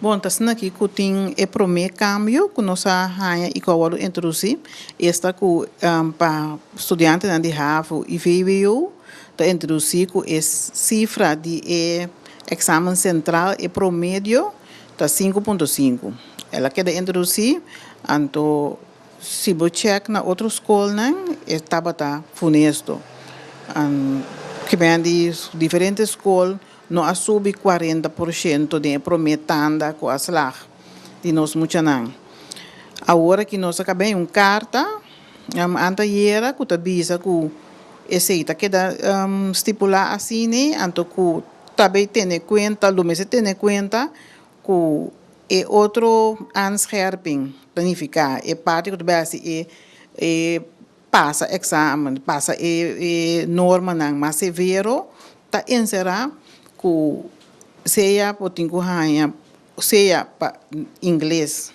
Bom, tá sendo aqui que tem o primeiro cambio que nós ganha e que eu vou introduzir. Esta que para estudantes de HAVO e VWU, tá introduzir com a cifra de exame central e promédio tá 5,5. Ela quer introduzir, então se você check na outra escola, estava tá funesto. Que vem de diferentes escolas, não assume 40% de prometanda com as lá de nós muito não. Agora que nós acabamos uma carta, anterior que avisa que esse tá queda estipular assim, né, então que também tem em conta, do mês tem em conta que é outro anscherping planificar, é parte que também é passa exame, passa norma não mais severo, tá encerrar que seja por seja para inglês,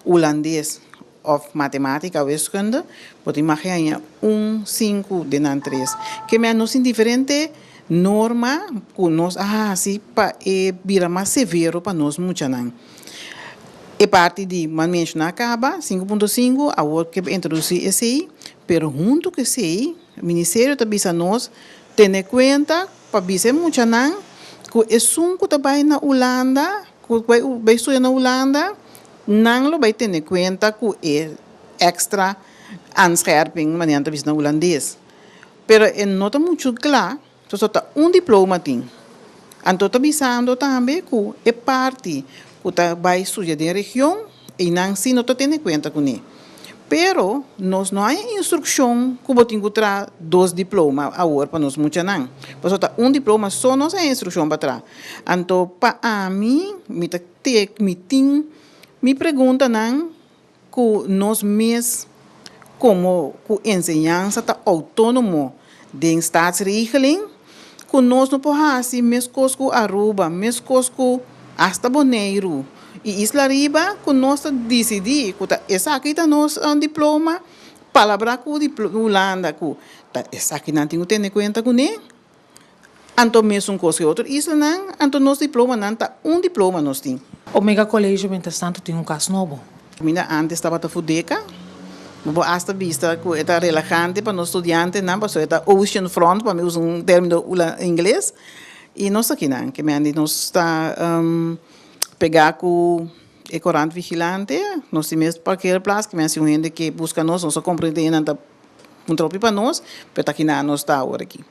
holandês ou matemática ou wiskunde, pode imaginar 5 de nan 3. Que me não diferente norma que nós assim para vira mais severo para nós muito não. E parte de manmente na acaba 5,5 a outra que introduzir esse aí, pero junto que sei, o Ministério também nós tem em conta para dizer muito não que é que também na Holanda, que vai estudar na Holanda, não lo vai ter em conta que é extra anscherping maneira na holandês. Pero é nota muito claro, só tá diploma tem. Então tá avisando também que é parte que vai estudar de região e não se não tem em conta com ele. Pero nós não há instrução que você tem que trazer 2 diplomas agora para nós muito não. Porque tá diploma só nós é instrução para trás. Então para mim me pergunta não que nós mesmos como que ensinança tá autônomo de staatsregeling que nós não podemos fazer mesmo coisa que Aruba, mesmo coisa que hasta Bonaire. E Isla Riba, que nós decidimos, que essa aqui é nosso diploma, palavra que o Holanda, que essa aqui não tem que ter em conta com ele. Então, mesmo coisa que outra isla não, então nosso diploma não está diploma nós temos. O Mega Colégio, mientras tanto, tem caso novo. Minha antes estava a fudeca, mas hasta vista que é relajante para os estudantes, não, porque é ocean front, para mim usar termo em inglês, e nós aqui não, que nós está pegar com o corante vigilante, nós temos qualquer place que me gente que busca nós, nós compreendemos um trope para nós, mas aqui não, nós está agora aqui.